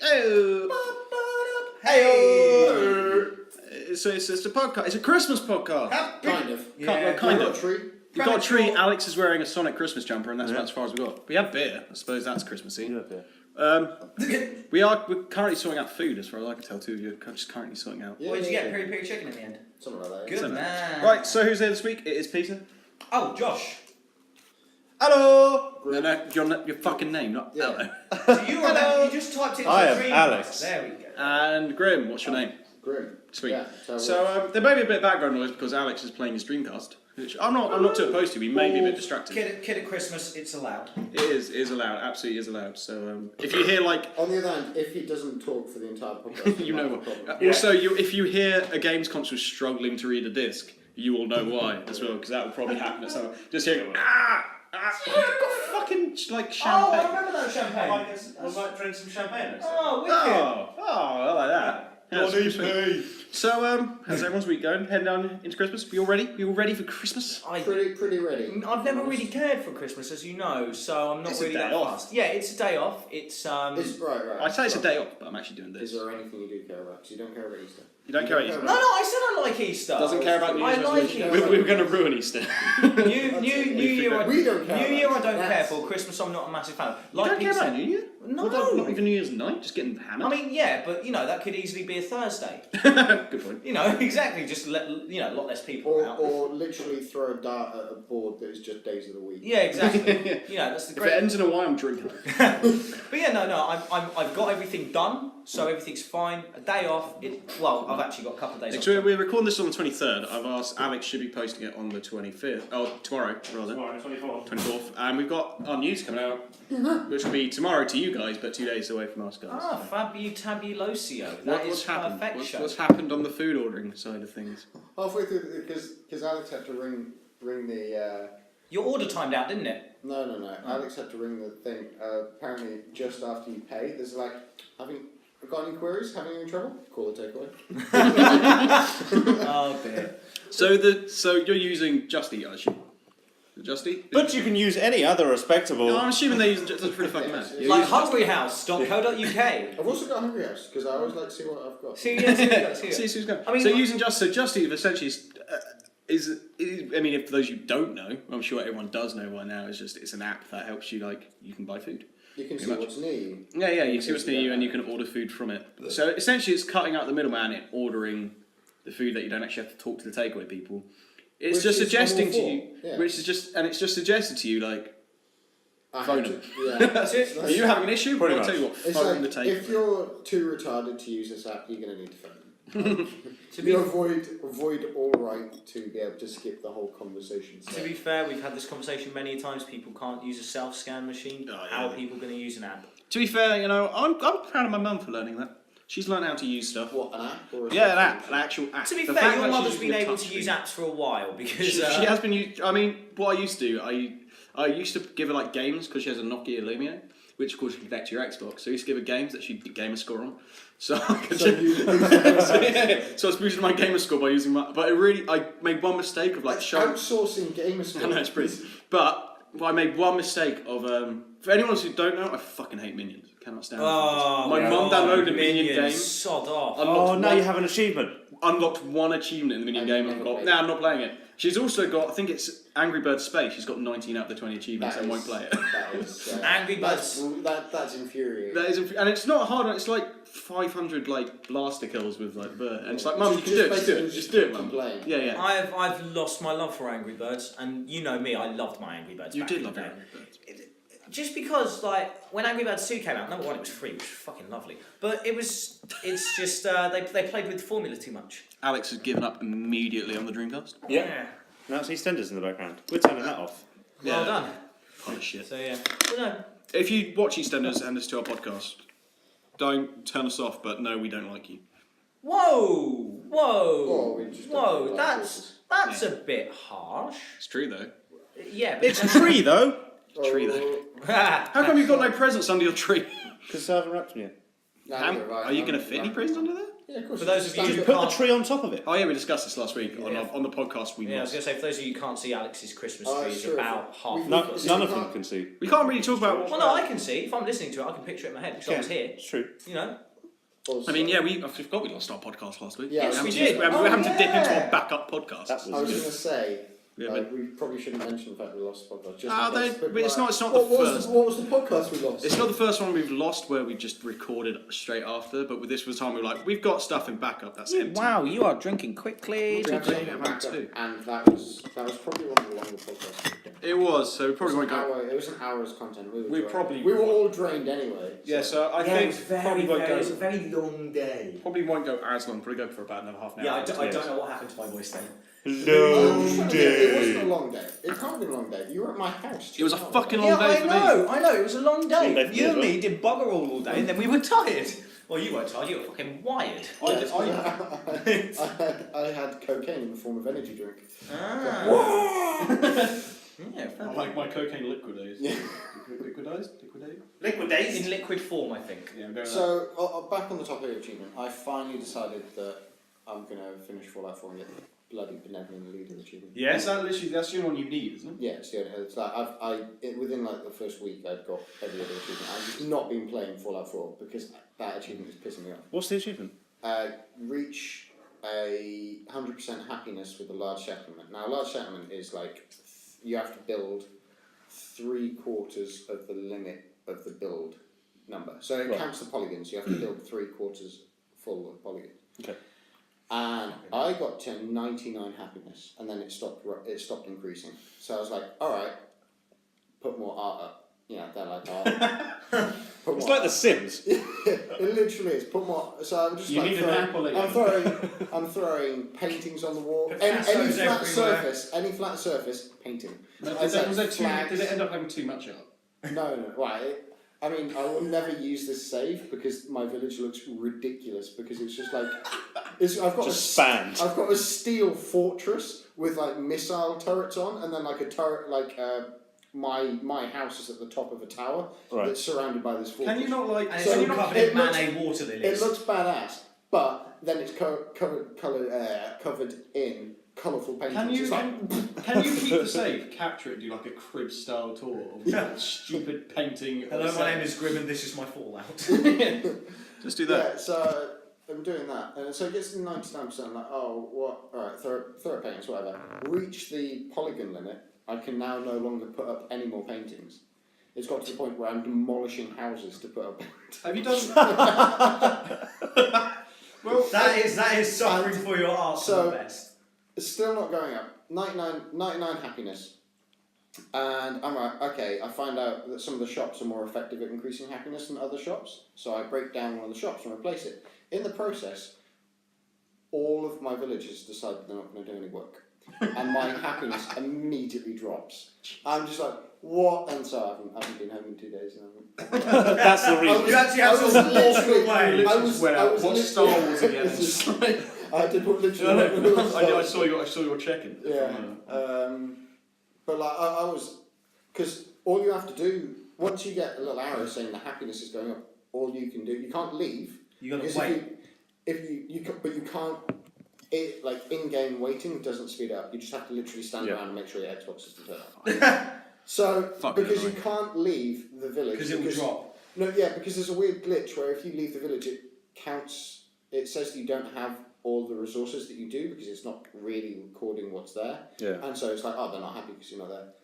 So it's a podcast. It's a Christmas podcast. Kind of. Kind of. Tree. You've got a tree. Alex is wearing a Sonic Christmas jumper, and that's about as far as we got. We have beer. I suppose that's Christmassy. We're currently sorting out food, as far as I can tell. Two of you are just currently sorting out. What did you get? Peri chicken in the end? Something like that. Good man. Right. So who's there this week? It is Peter. Oh, Josh. Hello. No, your fucking name, not hello. Do you remember? You just typed it into the Dreamcast. Alex. There we go. And Grim. What's your name? Grim. Sweet. Yeah, so there may be a bit of background noise because Alex is playing his Dreamcast, which I'm not too opposed to. We may be a bit distracted. Kid at Christmas, it's allowed. It is allowed. Absolutely is allowed. So if you hear like, on the other hand, if he doesn't talk for the entire podcast, you know what. Also, if you hear a games console struggling to read a disc, you will know why as well, because that will probably happen at some point. Just hearing I've got fucking like champagne. Oh, I remember that champagne. I might drink some champagne next time. Oh, wicked. I like that. Yeah, so, how's everyone's week going? Heading down into Christmas? We all ready? We all ready for Christmas? Pretty ready. I've never really cared for Christmas, as you know, so I'm not It's really a day that off. fast. Yeah, it's a day off. It's right. I'd say it's a day off, but I'm actually doing this. Is there anything you do care about? Because you don't care about Easter. You don't care about Easter? No, I said I like Easter. Doesn't care about New Year's resolution. Easter. We were going to ruin Easter. New Year, We don't care. New Year, I don't care for. Christmas, I'm not a massive fan of. You don't care about New Year? No. Not even New Year's night? Just getting hammered? I mean, yeah, but that could easily be a Thursday. Good point. Exactly. Just a lot less people out. Or literally throw a dart at a board that is just days of the week. Yeah, exactly. That's the great. If it ends in a Y, I'm drinking. But yeah, no, I've got everything done, so everything's fine. A day off. I've actually got a couple of days off. So we're recording this on the 23rd. I've asked Alex should be posting it on the 25th. Oh, tomorrow, rather. Tomorrow, 24th. And we've got our news coming out, which will be tomorrow to you guys, but 2 days away from us guys. Fabulosio. What's happened? What's happened on the food ordering side of things? Halfway through, because Alex had to ring the... Your order timed out, didn't it? No. Alex had to ring the thing. Apparently, just after you pay, there's like, got any queries? Having any trouble? Call the takeaway. Oh dear. So you're using Just Eat, I assume. Just Eat? But you can use any other respectable... No, I'm assuming they're using Just Eat. Pretty fucking mad. Like hungryhouse.co.uk. I've also got Hungry House, because I always like to see what I've got. See who's going. I mean, so using Just Eat essentially is I mean, for those you don't know, I'm sure everyone does know by now. It's an app that helps you you can buy food. You can see what's near you. Yeah, you can see what's near you and you can order food from it. So essentially, it's cutting out the middleman and ordering the food that you don't actually have to talk to the takeaway people. It's just suggesting to you, it's just suggested to you phone them. Yeah. Are you having an issue? Pretty I'll tell you what, It's phone the like, takeaway. if you're too retarded to use this app, you're going to need to phone them. You avoid all right to be able to skip the whole conversation. To be fair, we've had this conversation many times. People can't use a self-scan machine. How are people going to use an app? To be fair, I'm proud of my mum for learning that. She's learned how to use stuff. What, an app? Or an app, an actual app. To be fair, your mother's been able to use apps for a while because she has been used. I mean, what I used to do, I used to give her games because she has a Nokia Lumia, which of course you can connect to your Xbox. So I used to give her games that she'd Gamerscore on. So I was boosting my Gamerscore by using my. But I made one mistake of showing. Outsourcing Gamerscore. I know it's pretty. But I made one mistake of for anyone who don't know, I fucking hate Minions. Cannot stand it. My mum downloaded a Minion game. Sod off. Now you have an achievement. Unlocked one achievement in the Minion game. I'm not playing it. She's also got, I think it's Angry Birds Space. She's got 19 out of the 20 achievements and won't play it. That is, Angry Birds. That's infuriating. That is, and it's not hard. It's 500 blaster kills with bird, and it's Mum, you can do it. Just do it, Mum. Yeah. I've lost my love for Angry Birds, and you know me, I loved my Angry Birds. You did love Angry Birds. Just because, when Angry Birds 2 came out, number one, it was free, which was fucking lovely. But it's just, they played with formula too much. Alex has given up immediately on the Dreamcast. Yeah. Now it's EastEnders in the background. We're turning that off. Well done. Pile of shit. So, yeah. But no. If you watch EastEnders and listen to our podcast, don't turn us off, but no, we don't like you. Whoa! That's Yeah. a bit harsh. It's true, though. Yeah, but It's a tree, though. Tree, though. How come you've got no presents under your tree? Because I haven't wrapped them yet. Are you going to fit any presents under there? Yeah, of course. For those of you Just who put the can't... tree on top of it. Oh yeah, we discussed this last week on the podcast. I was going to say, for those of you who can't see, Alex's Christmas tree is sure. about half. None of them can see. We can't really talk about. Well, no, I can see. If I'm listening to it, I can picture it in my head because I was here. It's true. You know. Also, I mean, yeah, I forgot we lost our podcast last week. Yeah, Yes, we We're did. having to dip into our backup podcast. That was I was good. going to say, Yeah, we probably shouldn't mention the fact we lost the podcast. It's not the first. What was the podcast we lost? It's not the first one we've lost where we just recorded straight after, but with this was the time we were like, we've got stuff in backup that's empty. Wow, you are drinking quickly. We actually Yeah, had mine backup, too. and that was probably one of the longer podcasts we've done. It was, so we probably won't go. It was an hour's content. We probably we were all drained anyway. Yeah, so I think probably won't it was a go. very long day. Probably won't go as long. Probably go for about another half an hour. Yeah, I don't know what happened to my voice then. Long It wasn't a day. long day. It can't have been a long day. You were at my house. It was a fucking long Yeah, day for me. I know. It was a long Long day. day for me You as and well. me did bugger all day, and then we were tired. Well, you weren't tired. You were fucking wired. I had cocaine in the form of energy drink. Yeah, I like my cocaine liquidase. Yeah. Liquidase? liquidate in liquid form, I think. Yeah, I'm going So, back on the topic of achievement, I finally decided that I'm going to finish Fallout 4 and get the bloody benevolent leader achievement. Yes, that's the only one you need, isn't it? Yeah, it's like within like the first week I'd got every other achievement. I've just not been playing Fallout 4 because that achievement is pissing me off. What's the achievement? Reach a 100% happiness with a large settlement. Now, a large settlement is like you have to build 3/4 of the limit of the build number. So it counts the polygons. You have to build 3/4 full of polygons. Okay. And I got to 99 happiness, and then it stopped increasing. So I was like, all right, put more art up. Yeah, they're like art. It's like The Sims. It literally is. Put more. So I'm just You like need an apple in I'm throwing paintings on the wall. Put Any Picassos flat surface, painting. Did Flags. it end up having too much art? No. Right. I mean, I will never use this save because my village looks ridiculous because it's just like I've got a steel fortress with like missile turrets on, and then like a turret like. My house is at the top of a tower that's surrounded by this fortress. Can you not like? And So it's all covered in mayonnaise water lilies. It looks badass, but then it's covered in colourful paintings. Can you keep the save? Capture it. Do like a crib style tour of stupid painting. Hello, my name is Grim, and this is my Fallout. Just do that. Yeah, so I'm doing that, and so it gets to 99%. I'm like, oh, what? All right, throw paintings, whatever. Reach the polygon limit. I can now no longer put up any more paintings. It's got to the point where I'm demolishing houses to put up. Have you done? Well, that is suffering for your art so, for the best. It's still not going up. 99 happiness. And I'm like, okay, I find out that some of the shops are more effective at increasing happiness than other shops. So I break down one of the shops and replace it. In the process, all of my villagers decide they're not going to do any work. And my happiness immediately drops. I'm just like, what? And so I haven't been home in 2 days. And That's the reason. You actually have to walk away. I was watch Star Wars again. I did what literally. I saw your check-in. Yeah. But like I was, because all you have to do once you get a little arrow saying the happiness is going up, all you can do, you can't leave. You got to wait. But you can't. It like in-game waiting doesn't speed up. You just have to literally stand around and make sure your Xbox doesn't turn on. So because you can't leave the village Because it will drop. No, yeah, because there's a weird glitch where if you leave the village, it counts. It says that you don't have all the resources that you do because it's not really recording what's there. Yeah. And so it's like, oh, they're not happy because you're not there.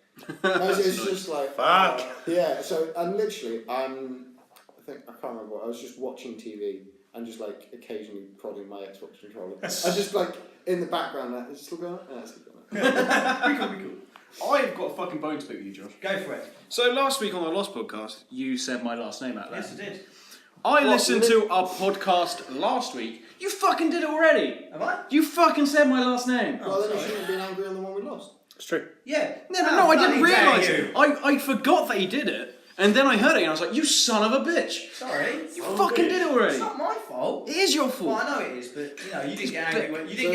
It's just like Fuck. Yeah. So and literally, I can't remember what I was just watching TV. And just like occasionally prodding my Xbox controller. I just like in the background. Is it still going? Yeah, it's still going. Be cool. I've got a fucking bone to pick with you, Josh. Go for it. So last week on the Lost podcast, you said my last name out loud. Yes, I did. I listened to our podcast last week. You fucking did it already. Have I? You fucking said my last name. Well, then you shouldn't have been angry on the one we lost. It's true. Yeah. No, I didn't realise it. I forgot that he did it. And then I heard it and I was like, you son of a bitch. Sorry. You fucking did it already. It's not my fault. It is your Well, fault. I know it is, but you know, you didn't get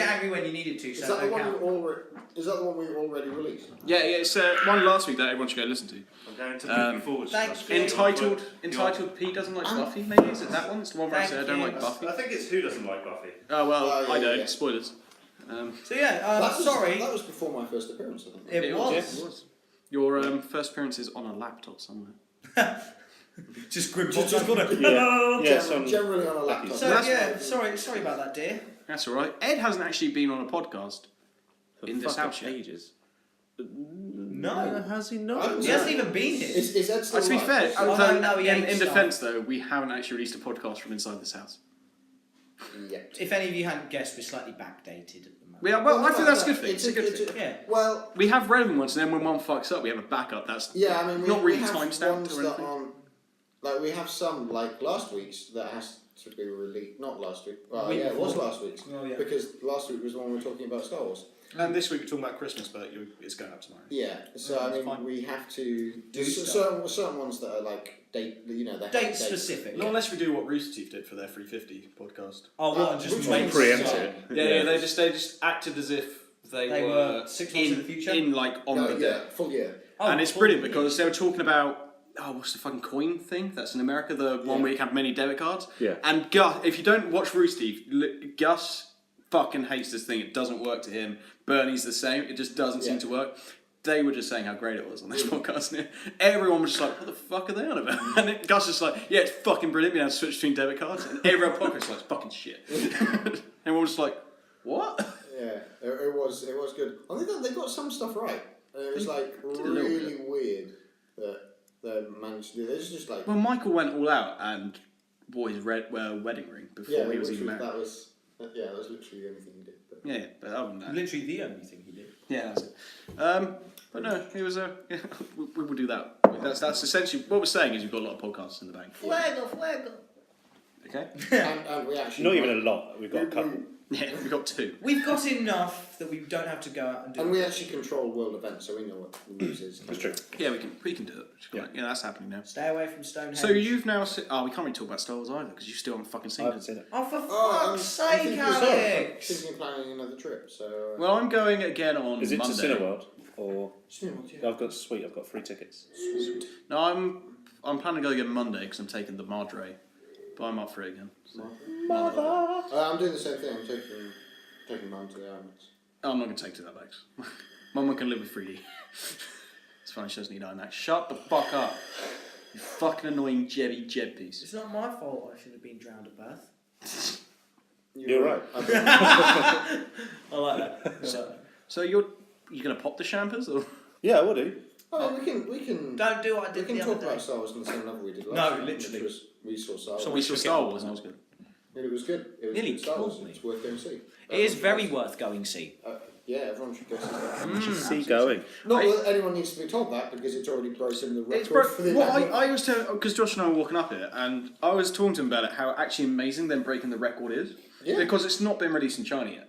angry when you needed to. Is So that the don't one count. we already? Is that the one we already released? Yeah, it's one last week that everyone should go listen to. I'm going to put you forward. thank you. Entitled Pete doesn't like Buffy, maybe? Is it that one? It's the one where I Thank say I don't you. like Buffy. I think it's Who Doesn't Like Buffy. Oh, well, Oh, yeah, I don't. yeah. Spoilers. So yeah, sorry. That was before my first appearance, I think. It was. It was. Your first appearance is on a laptop somewhere. Just grim. Generally on a laptop. So yeah, sorry about that, dear. That's all right. Ed hasn't actually been on a podcast in this house yet. ages. No, Has he not? he hasn't even been here. Is Ed still To be alive? fair, no, he ain't in still. defence though, we haven't actually released a podcast from inside this house. Yet. If any of you hadn't guessed, we're slightly backdated at the moment. Well, I think that's a good thing. It's It's a good thing. Yeah. Well, We have relevant ones, and then when one fucks up, we have a backup. That's yeah, I mean, not really we have time-stamped ones or that anything. on, like we have some like last week's that has to be released. Not last week. Well, Week yeah, it was before. last week's Oh, yeah. because last week was the one we were talking about Star Wars. And this week we're talking about Christmas, but it's going up tomorrow. Yeah, so Yeah, I it's mean, fine. we have to do stuff. certain ones that are like date. You know, they have Date dates. specific. Not unless we do what Rooster Teeth did for their 350 podcast. Oh, what? And just which make one? Preempt some- it. Yeah, they just acted as if they were 6 months in the future? in like on No, the yeah, full year. Oh, and it's cool. brilliant because they were talking about what's the fucking coin thing that's in America, the one where you have many debit cards. Yeah. And Gus, if you don't watch Rooster Teeth, Gus fucking hates this thing. It doesn't work to him. Bernie's the same. It just doesn't seem to work. They were just saying how great it was on this podcast. And everyone was just like, what the fuck are they on about? And Gus was like, yeah, it's fucking brilliant being able to switch between debit cards. And everyone podcast was like, it's fucking shit. Everyone was just like, what? Yeah, it was good. I think they got some stuff right. It was like little really weird that they managed to do this. Just like Well, Michael went all out and bought his wedding ring before he was even married. that was literally the only thing he did. But. Yeah, but other than that. Literally the only thing he did. Yeah, that's it. But no, it was we will do that. That's essentially what we're saying is we've got a lot of podcasts in the bank. Fuego. Okay. And we actually Not even a lot. We've got a couple. Yeah, we've got two. We've got enough that we don't have to go out and do. And we actually control world events, so we know what the news is. That's true. Yeah, we can do it. Yeah, that's happening now. Stay away from Stonehenge. So you've now we can't really talk about Star Wars either because you still haven't fucking I seen haven't it. seen it. Oh, for I'm fuck's sake, thinking Alex! of planning another trip. So. Well, I'm going again on Is it Monday. to Cineworld? Or yeah. I've got free tickets. No, I'm planning to go again Monday because I'm taking the Madre, but I'm up for it again. So. I'm doing the same thing. I'm taking mum to the IMAX. I'm not going to take to that bags. Mum can live with 3D. It's fine, she doesn't need IMAX. Shut the fuck up. You fucking annoying Jeb piece. It's not my fault I should have been drowned at birth. You're right. I like that. So you're going to pop the champers? Or? Yeah, I will do. Oh, we can. Don't do what I We did can the talk other about day. Star Wars in the same level we did last No, time, literally. which was we saw Star Wars. So we saw Star Wars and it was good. It was good. It was Nearly good Star Wars. killed me. It's worth going to see. It is very worth going see. Yeah, everyone should go see that. See going. Not that anyone needs to be told that because it's already broken the record It's broke. for the Well, amount. I was telling because Josh and I were walking up here, and I was talking to him about it. How actually amazing them breaking the record is. Yeah. Because it's not been released in China yet.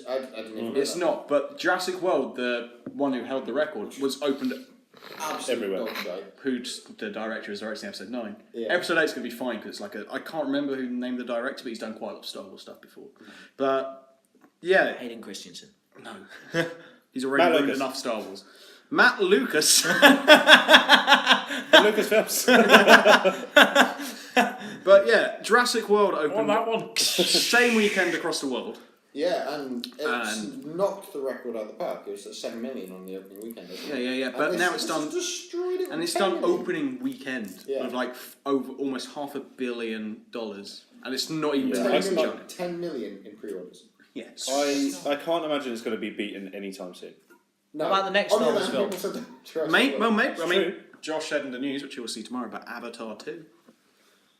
I didn't even know It's that. not. But Jurassic World, the one who held the record, was opened. Absolute Everywhere. dog shite. Who's the director is directing episode 9. Yeah. Episode 8's going to be fine because it's like I can't remember who named the director, but he's done quite a lot of Star Wars stuff before. But yeah, Hayden Christensen. no, he's already Matt ruined Lucas. enough Star Wars. Matt Lucas. Lucasfilms. But yeah, Jurassic World opened that one. same weekend across the world. Yeah, and it's knocked the record out of the park. It was at 7 million on the opening weekend. Isn't it? Yeah. And But this- now it's this done. has destroyed it. And with it's 10 done million. opening weekend Yeah. with like over almost $500 million, and it's not even Yeah. released in 10 China. million, 10 million in pre-orders. Yes. I can't imagine it's going to be beaten anytime soon. No. What about the next On Star the Wars other hand, people said Jurassic Mate, World. I mean, True. Josh said in the news, which you will see tomorrow, about Avatar 2.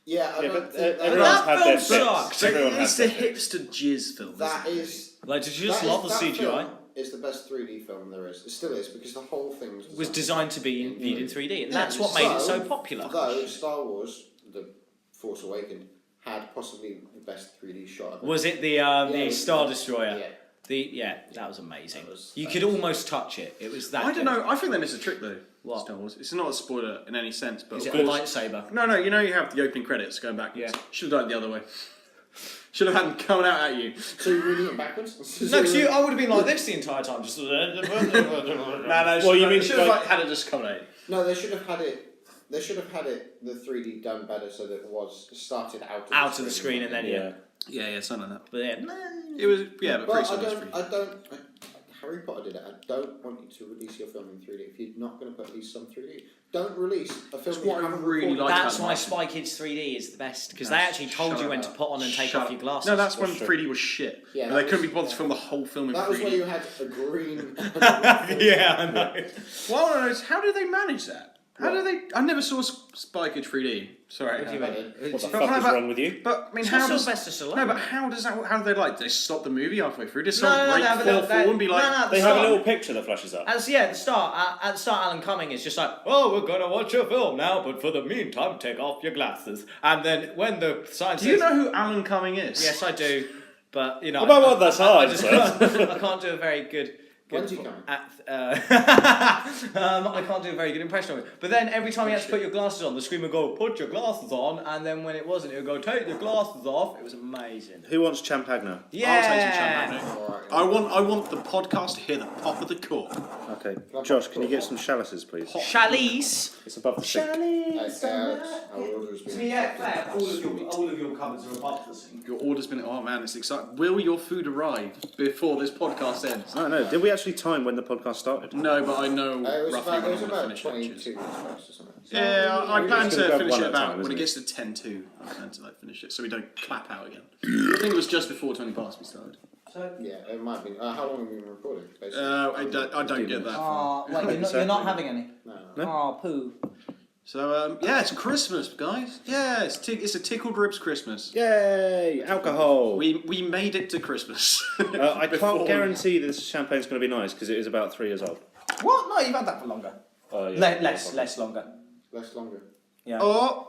Yeah, I Yeah, don't but think everyone's That had film their bits. sucks. Everyone It's has the their bits. hipster jizz film. that isn't it? is. Like, did you just that love is- the that CGI? film is the best 3D film there is. It still is because the whole thing Was designed to be viewed in 3D, and that's what So, made it so popular. Though Star Wars, The Force Awakens, had possibly the best 3D shot. Of it. Was it the Yeah, it was Star the- Destroyer? Yeah. That was amazing. You could almost touch it. It was that. I don't know. I think they missed a trick though. What? Star Wars. It's not a spoiler in any sense, but Is of it a course. lightsaber? No, you know you have the opening credits going backwards. Yeah. Should have done it the other way. Should have had them coming out at you. So you're reading it backwards? No, because I would have been like this the entire time. Just. No. Well, you mean should have had it just coming at you. No, they should have had it. They should have had it the 3D done better so that it was started out of the screen and then Yeah, something like that. But It was but But pretty much free. I don't. Harry Potter did it. I don't want you to release your film in 3D. If you're not going to put at least some 3D, don't release a film. That's what I really like. That's why Spy Kids 3D is the best because they actually told you when to put on and take off your glasses. No, that's when 3D was shit. Yeah, they couldn't be bothered to film the whole film in 3D. That was where you had a green. Yeah, I know. Well, I don't know. How did they manage that? How do they? I never saw Spy Kids 3D. Sorry. What do you mean? What the fuck is wrong with you? But I mean, It's how not does Sylvester Stallone. no? But how does that? How do they like? They stop the movie halfway through. Just No, break but fall forward and be like, They have a little picture that flashes up. At the start, Alan Cumming is just like, "Oh, we're gonna watch your film now, but for the meantime, take off your glasses." And then when the science, do you know who Alan Cumming is? Yes, I do, but you know, That's hard. I can't do a very good. When's he coming? I can't do a very good impression of it. But then every time you had to put your glasses on, the screen would go, "Put your glasses on," and then when it wasn't, it would go, "Take your glasses off." It was amazing. Who wants Champagne? Yeah. I'll take some champagne. Alright. I want the podcast to hear the pop of the cork. Okay. Josh, can you get some chalices, please? Chalice. It's above the sink. Alex, our order's been accepted. all of your cupboards are above the sink. Your order's been. Oh man, it's exciting. Will your food arrive before this podcast ends? I don't know. Did we actually time when the podcast started? No, but I know It was roughly about, when it was I'm about going to finish 22 it. minutes past or something. Yeah, I plan It's to gonna go finish one it at a about time, when it isn't gets to 10:02. I plan to finish it so we don't clap out again. I think it was just before 20 past we started. Yeah, it might be. How long have we been recording? Basically? I don't get that far. Oh, wait, you're not having any? No. Oh, poo. So yeah, it's Christmas, guys. Yeah, it's a Tickled Ribs Christmas. Yay! Alcohol. We made it to Christmas. I Before- can't guarantee this champagne's going to be nice because it is about 3 years old. What? No, you've had that for longer. Yeah. Less longer. Less longer. Yeah. Oh!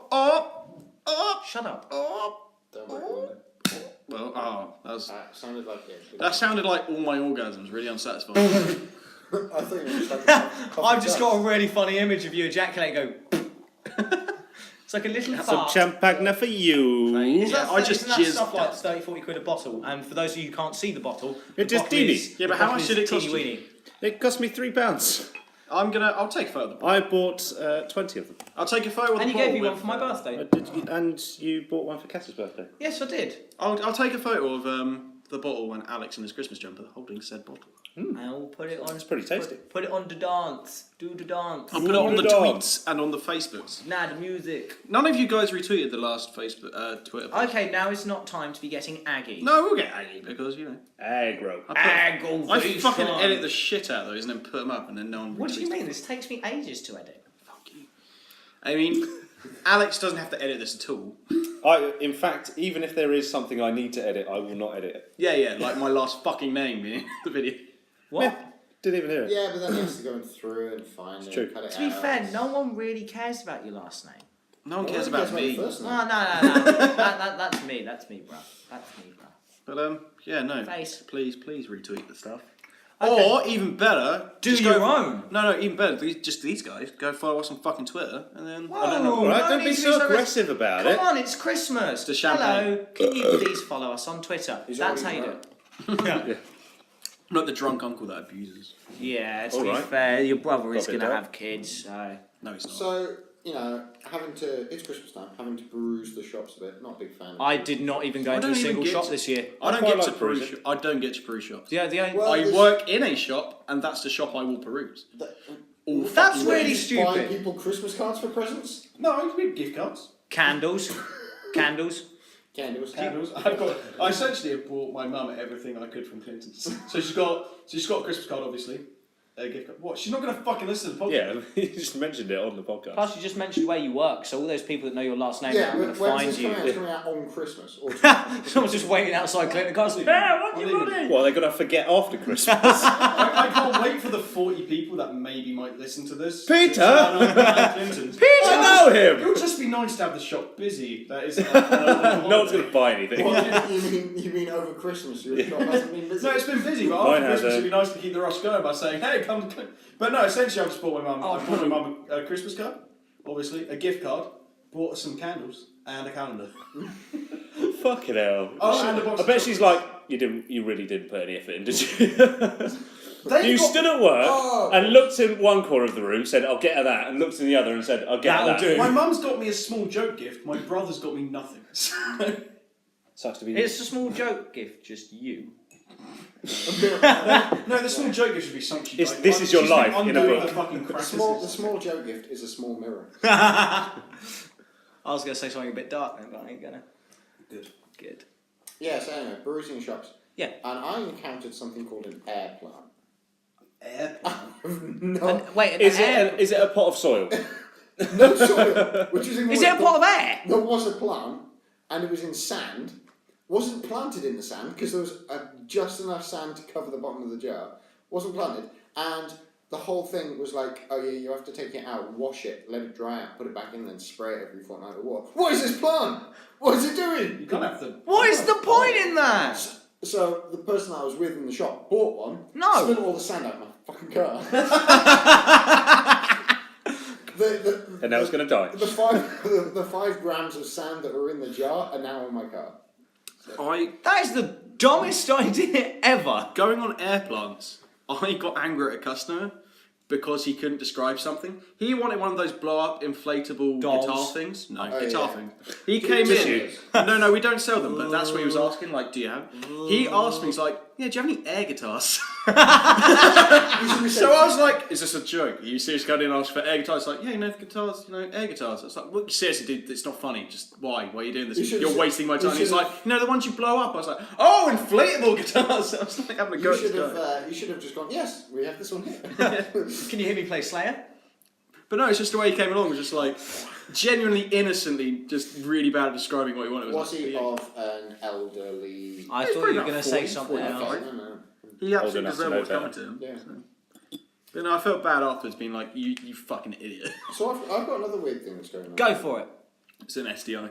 Shut up. Don't record it. Well, Sounded like it. that sounded like all my orgasms. Really unsatisfying. I thought you were just like I've just got a really funny image of you ejaculate and go. It's like a little Some fart. champagne for you. Yeah, I just isn't that jizzed stuff like that. 30, 40 quid a bottle? And for those of you who can't see the bottle, It the is bottle teeny. is- Yeah, but the how bottle much is did it cost teeny you? weeny. It cost me £3. I'll take a photo of them. I bought 20 of them. I'll take a photo of the And you gave me bottle one for my birthday. And you bought one for Cass's birthday. Yes, I did. I'll take a photo of the bottle and Alex in his Christmas jumper holding said bottle. I'll put it on. It's pretty tasty. Put it on the dance. Do the dance. I'll put it on the the tweets and on the Facebooks. Nah, the music. None of you guys retweeted the last Twitter post. Okay, now is not time to be getting aggy. No, we'll get aggy because, you know. Aggro. I fucking edit the shit out of those and then put them up and then no one retweets What do you mean? them. This takes me ages to edit. Fuck you. I mean, Alex doesn't have to edit this at all. In fact, even if there is something I need to edit, I will not edit it. Yeah, like my last fucking name in the video. What? Didn't even hear it. Yeah, but then he has to go through and find it, true. cut it To be out. fair, no one really cares about your last name. No one cares Nobody about me. your first No, name. no. That's me. That's me, bro. That's me, bro. But yeah, no. Face. Please retweet the stuff. Okay. Or even better, Do just your go, own. No, even better. Just these guys go follow us on fucking Twitter, and then Whoa, I don't know. no Alright, don't need be to so aggressive about it. Come on, it's Christmas. The champagne. Hello, can you please follow us on Twitter? He's That's how already you do right. it. I'm not the drunk uncle that abuses. Yeah, to All be right. fair, your brother is Got a bit going to dark. have kids, so... No, he's not. So, it's Christmas time, having to peruse the shops a bit, not a big fan. I did not even go I into a don't even single get shop to- this year. I don't quite get to like peruse. perusing. I don't get to peruse shops. Yeah, the only... Well, I there's- work in a shop, and that's the shop I will peruse. All That's fucking really day. stupid. Buying people Christmas cards for presents? No, I give gift cards. Candles. Candles. Candles. I essentially have bought my mum everything I could from Clinton's. So she's got a Christmas card, obviously. a gift card. What? She's not going to fucking listen to the podcast. Yeah, you just mentioned it on the podcast. Plus, you just mentioned where you work, so all those people that know your last name Yeah, are going to when's find this you. It's coming out on Christmas. Or Someone's just waiting outside collecting cards. Yeah, what you money? Well, they're going to forget after Christmas. I can't wait for the 40 people that maybe might listen to this. Peter! Clintons. Peter! I know him! It would just be nice to have the shop busy. That is. No one's going to buy anything. What, you mean over Christmas? Your shop hasn't been busy? No, it's been busy, but after Christmas it'd be nice to keep the rush going by saying, hey, come. But no, essentially I just bought my mum a Christmas card, obviously, a gift card, bought some candles, and a calendar. Fucking hell. Oh, and a box I of bet she's like, you really didn't put any effort in, did you? You stood at work and looked in one corner of the room, said, I'll get her that, and looked in the other and said, I'll get her that. Do. My mum's got me a small joke gift, my brother's got me nothing. Sucks to be It's a small joke gift, just you. No, the small joke gift should be something. This is your life in a book. The small joke gift is a small mirror. I was going to say something a bit dark then, but I ain't going to. Good. Yeah, so anyway, bruising shops. Yeah. And I encountered something called an air plant. Air plant? No. Wait, Is it a pot of soil? No soil. Which is Is it a pot of air? There was a plant, and it was in sand. Wasn't planted in the sand because there was just enough sand to cover the bottom of the jar. Wasn't planted, and the whole thing was like, oh yeah, you have to take it out, wash it, let it dry out, put it back in, then spray it every fortnight with water. What is this plant? What is it doing? You can't have to. What is the point in that? So the person I was with in the shop bought one. No. Spilled all the sand out of my fucking car. And now it's going to die. The 5 grams of sand that were in the jar are now in my car. That is the dumbest idea ever. Going on air plants, I got angry at a customer because he couldn't describe something. He wanted one of those blow-up inflatable Dolls. guitar things. No, Oh, guitar yeah. thing. He came in. Tissues. No, we don't sell them, but that's what he was asking. Like, do you have? He asked me, he's like, yeah, do you have any air guitars? So I was like, is this a joke? Are you seriously going in and ask for air guitars? It's like, yeah, guitars, air guitars. It's like, well, seriously, dude, it's not funny. Just why? Why are you doing this? You're wasting my time. He's like, the ones you blow up. I was like, oh, inflatable guitars. I was like having a go at this guy. You should have just gone, yes, we have this one here. Can you hear me play Slayer? But no, it's just the way he came along. Was just like, genuinely innocently, just really bad at describing what he wanted. Was he of an elderly... I He's thought probably you were about going to 40, say something 45. else. No. He Old absolutely enough to deserved know what's coming better. to him. Yeah. So. But no, I felt bad afterwards, being like, you fucking idiot. So I've got another weird thing that's going on. Go for it. It's an SDI.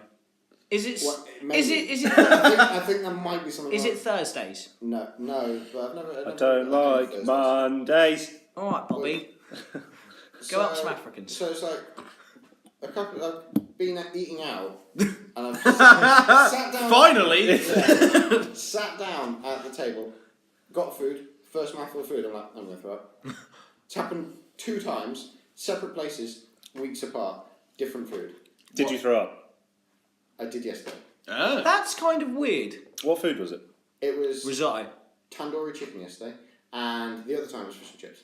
Is it? What, Is it? I think there might be something Is wrong. it Thursdays? No, but I've never... I don't like Mondays. All right, Bobby. Go up some Africans. So it's like a couple. I've been eating out, and I've sat down. Finally! Sat down at the table, got food. First mouthful of food, I'm like, I'm gonna throw up. It's happened 2 times, separate places, weeks apart, different food. Did you throw up? I did yesterday. Oh. That's kind of weird. What food was it? It was Risotto. tandoori chicken yesterday, and the other time was fish and chips.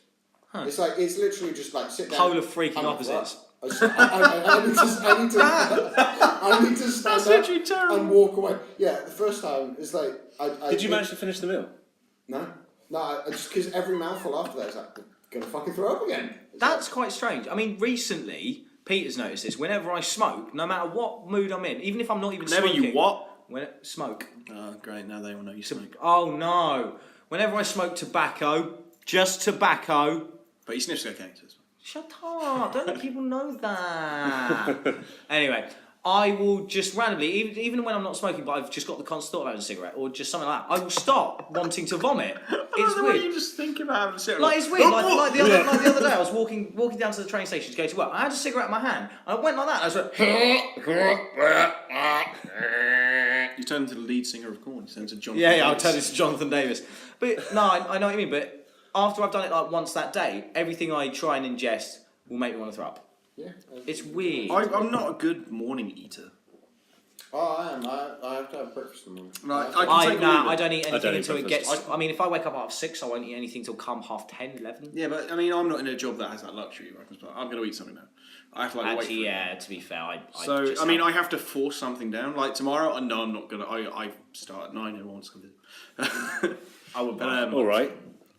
Huh. It's literally just like sit down. Polar freaking I'm gonna opposites. throw up. I need to stand That's up literally terrible. and walk away. Yeah, the first time it's like Did you manage to finish the meal? No, just because every mouthful after that is like, I'm gonna fucking throw up again. That's quite strange. I mean, recently, Peter's noticed this. Whenever I smoke, no matter what mood I'm in, even if I'm not even Whenever smoking... you what? Smoke. Oh, great, now they all know you smoke. Oh, no. Whenever I smoke tobacco, just tobacco... But he sniffs cocaine, so it's fine. Shut up. Don't let people know that. Anyway, I will just randomly, even when I'm not smoking, but I've just got the constant thought of having a cigarette or just something like that, I will stop wanting to vomit. It's weird. You just think about having a cigarette. Like, it's weird. Like the other day, I was walking down to the train station to go to work. I had a cigarette in my hand, and I went like that. And I was like, You turn into the lead singer of Korn. You turn into John. yeah, I'll turn this to Jonathan Davis. But no, I know what you mean. But after I've done it like once that day, everything I try and ingest will make me want to throw up. Yeah. It's weird. I'm not a good morning eater. Oh, I am. I have to have breakfast in the morning. Right, I don't eat anything eat until it breakfast. gets... I mean, if I wake up at 6, I won't eat anything till come 10:30, 11. Yeah, but I mean, I'm not in a job that has that luxury. But I'm going to eat something now. I have to wait. Actually, for it. yeah, to be fair, I have to force something down. Like tomorrow, I know I'm not going to. I start at 9, everyone's going to. I would All right.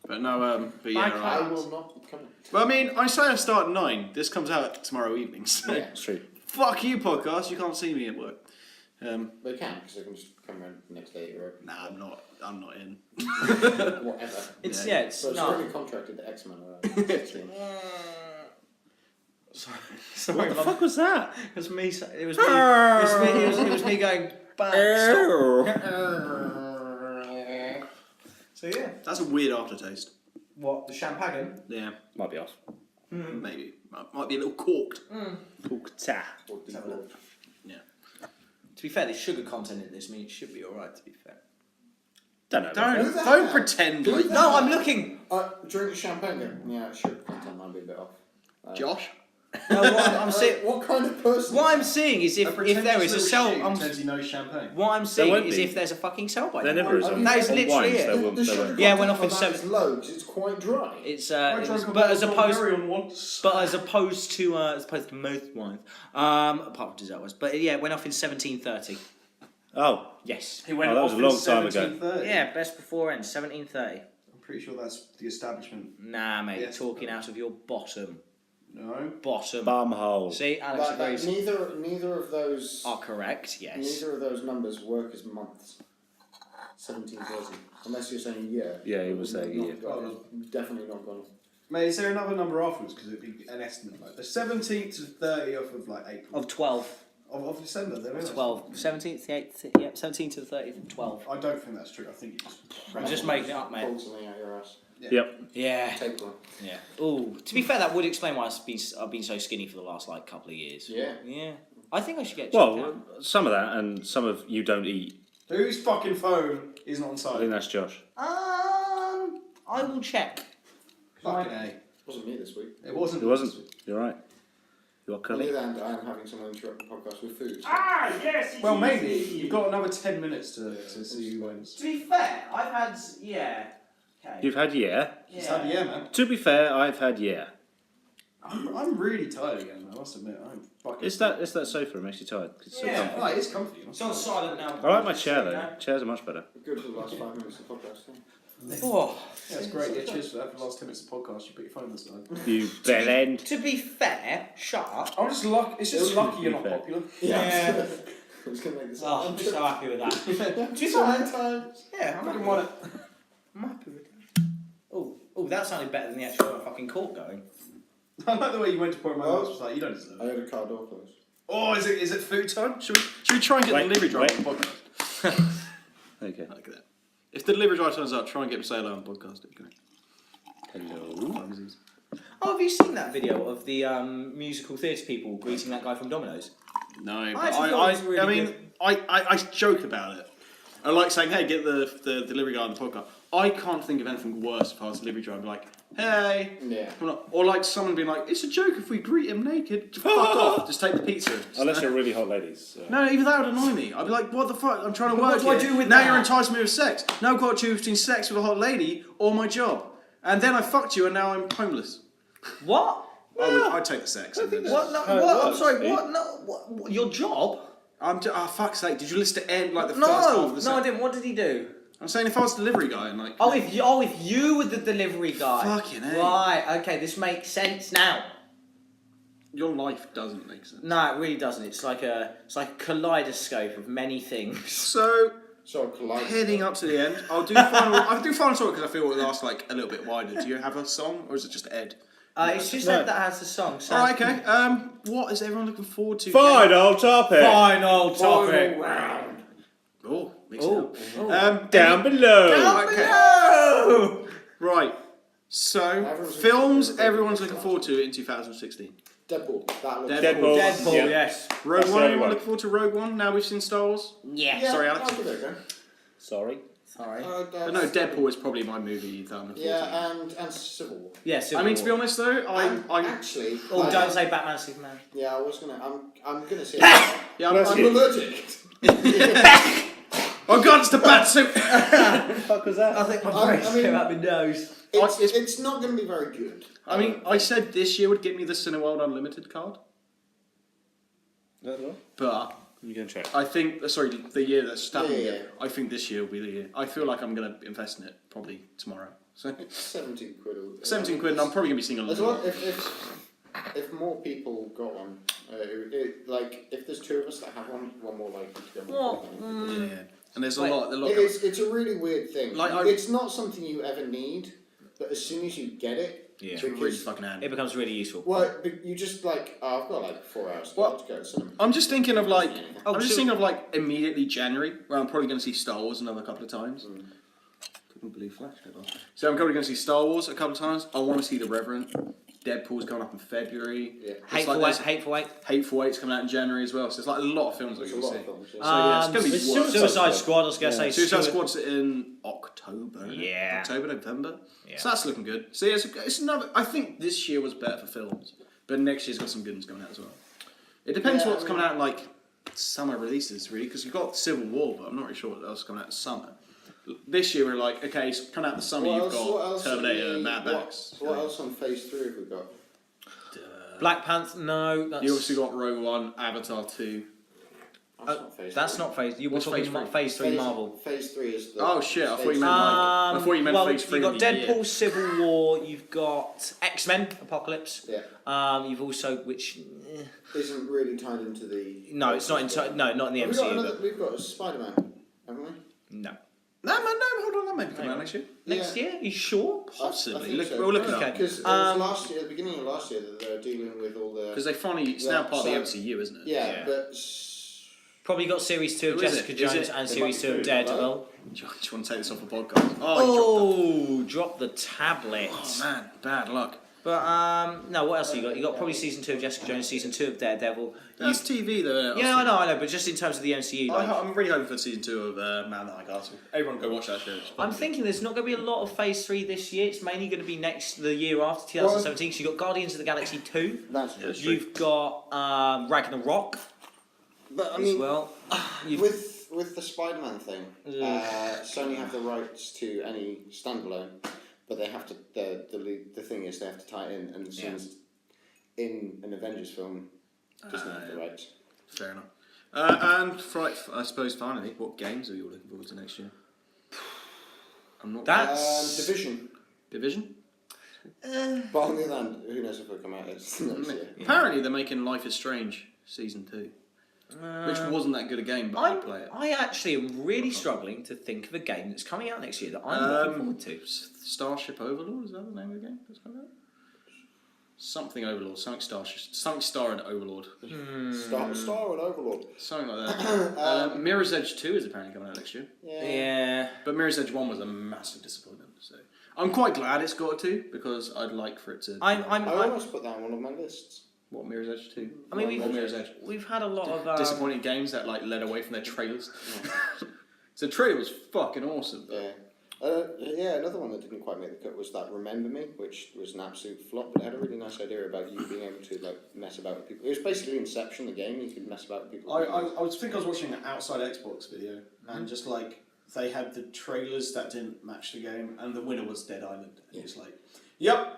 But no, but yeah. I Right. will not be coming. Well, I mean, I say I start at 9. This comes out tomorrow evening. So Yeah. That's true. fuck you, podcast. You can't see me at work. They can, because I can just come around the next day or Nah, I'm not in. whatever. It's Yeah. it's So it's no. already contracted to X-Men. 16. Sorry, What the fuck was that? It was me. It was me. It was me going back. Stop. So yeah. That's a weird aftertaste. What the champagne? Yeah, Might be off. maybe. Might be a little corked. Cookta. Or default. Yeah. To be fair, there's sugar content in this. I mean, it should be all right. To be fair. Don't know. Don't pretend like No, I'm looking. Drink champagne. Yeah, sugar content might be a bit off. Josh. No, I'm saying. What kind of person? What I'm seeing is if there is a cell. Pretends he knows champagne. What I'm seeing won't is be. if there's a fucking sell by There now. never is. On, That is on literally wines, it. there won't- The there sugar won't. Yeah, content went off on in that seven- is low because it's quite dry. It's But as opposed to most wines, apart from dessert wines, but yeah, it went off in 1730. Oh, Yes. He went Oh, that off was a long time ago. 1730. Yeah, best before end 1730. I'm pretty sure that's the establishment. Nah, mate, Yes. talking out of your bottom. No. Bottom. bumhole. See, Alex agrees. Neither of those Are correct. Yes. neither of those numbers work as months. 1730. Unless you're saying year. Yeah, he was saying year. Definitely not gone. Mate, is there another number afterwards? Because it'd be an estimate. Like the 17th to 30th of like April. Of 12. Of December, there is. 12. 17th, the 8th, yep, 17th to the 30th of 12. I don't think that's true. I think you just. I'm just making it up, mate. Pull something out your ass. Yep. Yeah. Take one. Yeah. Ooh. To be fair, that would explain why I've been so skinny for the last like couple of years. Yeah. Yeah. I think I should get checked Well, out. some of that and some of you don't eat. Whose fucking phone isn't on I site? think that's Josh. I will check. Fucking A. Wasn't me this week. It wasn't. It wasn't. You're right. You are On curly. the other hand, I am having someone interrupt the podcast with food. So. Yes. Well, maybe. You've got another 10 minutes to see who wins. To be fair, I've had Okay. You've had yeah. Just had the yeah, man. To be fair, I've had yeah. I'm really tired again, I must admit. I'm fucking. It's that sofa. It makes you tired. It's so Yeah. comfy. Oh, it is comfy. It's on silent now. I like my chair though. Chairs are much better. Good for the last 5 minutes of the podcast. Yeah. Oh. Yeah, it's great. Yeah, cheers for that. For the last 10 minutes of the podcast, you put your phone aside. You bellend. To be fair, shut up. I'm just lucky. It's just lucky you're not popular. Yeah. I was going to make this Oh, I'm so happy with that. So many times. Yeah, I didn't want it. I'm happy with that. Oh, that sounded better than the actual fucking cork going. I like the way you went to point my nose. Was like, you don't deserve I it. had a car door closed. Oh, is it food time? Should we try and get Wait, the delivery driver wait. on the podcast? Okay. Look at that. If the delivery driver turns up, try and get Sailor on the podcast. Okay. Hello. Oh, have you seen that video of the musical theatre people greeting that guy from Domino's? No, but actually thought it was really I mean, good. I joke about it. I like saying, hey, get the delivery guy on the podcast. I can't think of anything worse if I was a delivery driver. Like, hey. Yeah. Or like someone being like, it's a joke if we greet him naked. Fuck off. Just take the pizza. Unless you're really hot ladies. So. No, even that would annoy me. I'd be like, what the fuck? I'm trying to But work what do I here. do with now that? you're enticing me with sex. Now I've got to choose between sex with a hot lady or my job. And then I fucked you and now I'm homeless. What? I'd take the sex. What? No, how it what? I'm works, sorry. Pete. What? No. What? Your job? Oh, fuck's sake. Did you listen to end like the first No. half of the No, sex? I didn't. What did he do? I'm saying if I was a delivery guy and like... Oh, if you were the delivery guy. Fucking hell. Right. Okay. This makes sense now. Your life doesn't make sense. No, it really doesn't. It's like a kaleidoscope of many things. So, So collide. heading up to the end, I'll do final talk because I feel it lasts like a little bit wider. Do you have a song or is it just Ed? It's just Ed that has the song. So. Alright, okay. What is everyone looking forward to? Final topic. Final topic. round. Oh, mix it up. Oh. Down below. Okay. No! Right. So, Everyone's films looking forward to everyone's it. looking forward to in 2016. Deadpool. That looks Deadpool. Deadpool, Yeah. yes. Rogue That's One, the only anyone one. looking forward to Rogue One? Now we've seen Star Wars? Yeah. Yeah, Sorry, Alex. I'll give it a go. Sorry. Sorry. But no, Deadpool is probably my movie that I'm looking forward to. Yeah, and Civil War. Yeah, I Civil mean, to be War. honest though, I'm actually. Oh, like- don't say Batman, Superman. Yeah, I was gonna. I'm gonna say. yeah, Bless I'm you. allergic. oh god, it's the bat suit. What the fuck was that? I think my I brace mean- came out my nose. It's not gonna be very good. I mean, I said this year would get me the Cineworld Unlimited card, but You going to check? I think, the year that's starting. Yeah. I think this year will be the year. I feel like I'm going to invest in it probably tomorrow. So 17 quid. 17 quid, and I'm probably going to be seeing a lot. As well, if more people got one, if there's two of us that have one more likely to go. Yeah. And there's a lot. It's a really weird thing. Like, it's not something you ever need, but as soon as you get it, it's really fucking handy. It becomes really useful. Well, you just I've got 4 hours to go to cinema. I'm just thinking of immediately January, where I'm probably going to see Star Wars another couple of times. Couldn't believe Flash. So I'm probably going to see Star Wars a couple of times. I want to see The Reverend. Deadpool's going up in February. Yeah. Hateful Eight. Hateful Eight's coming out in January as well. So there's like a lot of films that we're going to see. Films, yeah. So yeah, it's going to be Suicide Squad, I was going to say. Suicide Squad's in October. isn't it? Yeah. October, November. Yeah. So that's looking good. So yeah, it's another. I think this year was better for films, but next year's got some good ones coming out as well. It depends what's coming out in like summer releases really, because you've got Civil War, but I'm not really sure what else is coming out in summer. This year we're like, okay, it's coming out in the summer. You've got Terminator and Mad Max. What else on Phase 3 have we got? Black Panther, no. That's... You obviously got Rogue One, Avatar 2. That's not Phase 3. You were talking about Phase 3 Marvel. Phase 3 is the... Oh shit, I thought you meant Phase 3. You've got Deadpool, Civil War, you've got X-Men, Apocalypse. Yeah. You've also, which... isn't really tied into the... No, it's not not in the MCU. We've got Spider-Man, haven't we? No. No, hold on, that may be coming out next year. Next year? Are you sure? Possibly. We'll look it up. Because it was last year, at the beginning of last year, that they were dealing with all the... Because they finally, it's now part of the MCU, isn't it? Yeah, but... Probably got Series 2 of Jessica Jones and Series 2 of Daredevil. Do you want to take this off a podcast? Oh, drop the tablet. Oh man, bad luck. But no, what else have you got? You got probably Season 2 of Jessica Jones, Season 2 of Daredevil. That's TV though. Yeah, I know, but just in terms of the MCU, I'm really hoping for Season 2 of Man in the High Castle. Everyone go watch that show. I'm thinking there's not going to be a lot of Phase 3 this year. It's mainly going to be the year after 2017. So you've got Guardians of the Galaxy 2. That's true. You've got Ragnarok. But I mean, as well. with the Spider-Man thing, Sony have the rights to any standalone, but they have to. The thing is, they have to tie it in, and since in an Avengers film, doesn't have the rights. Fair enough. And I suppose finally, what games are you all looking forward to next year? I'm not. That's Division. Division. But on the other hand, who knows if it'll come out next year? Apparently, they're making Life is Strange Season 2. Which wasn't that good a game, but I'd play it. I actually am really struggling to think of a game that's coming out next year that I'm looking forward to. Starship Overlord, is that the name of the game that's coming out? Something Overlord, something Star and Overlord. Star and Overlord. Something like that. Mirror's Edge 2 is apparently coming out next year. Yeah. But Mirror's Edge 1 was a massive disappointment, so I'm quite glad it's got to, because I'd like for it to... I almost put that on one of my lists. What, Mirror's Edge 2? I mean, we've had a lot of... disappointing games that led away from their trailers. So the trailer was fucking awesome. Yeah. Another one that didn't quite make the cut was that Remember Me, which was an absolute flop, but it had a really nice idea about you being able to mess about with people. It was basically Inception, the game. You could mess about with people. I was watching an Outside Xbox video, and just they had the trailers that didn't match the game, and the winner was Dead Island. And it's yep.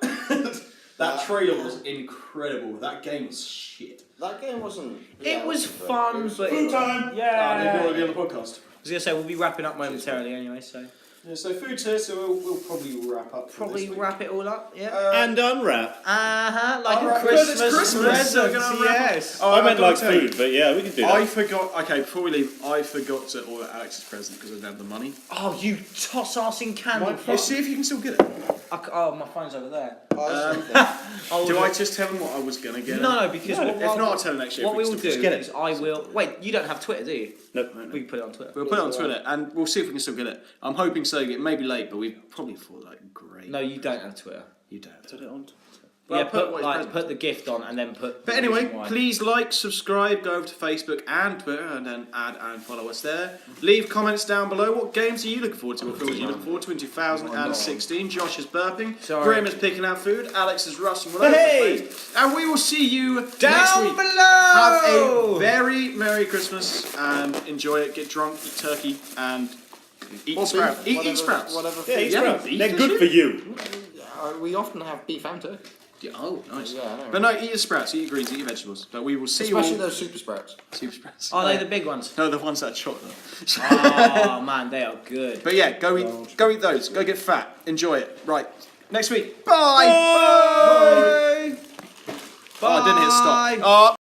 That trailer was incredible. That game was shit. That game wasn't... It was fun, but... Food time! Yeah! Maybe we'll be on the podcast. I was going to say, we'll be wrapping up momentarily anyway, so... Yeah, so food's here, so we'll probably wrap up. Probably wrap it all up, yeah. And unwrap. Like a Christmas present, yes. I meant like food, but yeah, we can do that. I forgot, okay, before we leave, I forgot to order Alex's present because I didn't have the money. Oh, you toss-arsing candle. Let's see if you can still get it. My phone's over there. Do I just tell him what I was going to get? No, because... if not, I'll tell him next year. What we will do is I will... Wait, you don't have Twitter, do you? No. We can put it on Twitter. We'll put it on Twitter, and we'll see if we can still get it. I'm hoping so. It may be late, but we probably thought great. No, you don't have Twitter. You don't. Put it on Twitter. Well, put the gift on and then put... But anyway, please subscribe, go over to Facebook and Twitter, and then add and follow us there. Leave comments down below. What games are you looking forward to? What films are you looking forward to in 2016? Josh is burping. Sorry. Graham is picking out food. Alex is rusting all over the place. And we will see you next week. Below! Have a very Merry Christmas and enjoy it. Get drunk, eat turkey, and eat sprouts. Eat sprouts. Whatever. Yeah, eat sprouts. They're good for you. We often have beef and turkey. Yeah, oh, nice. Yeah, I know, but no, eat your sprouts, eat your greens, eat your vegetables. But we will see you all. Especially those super sprouts. Super sprouts. Are they the big ones? No, the ones that are chocolate. Oh man, they are good. But yeah, go eat those. Go get fat. Enjoy it. Right. Next week. Bye. Bye. Oh, I didn't hit stop. Oh.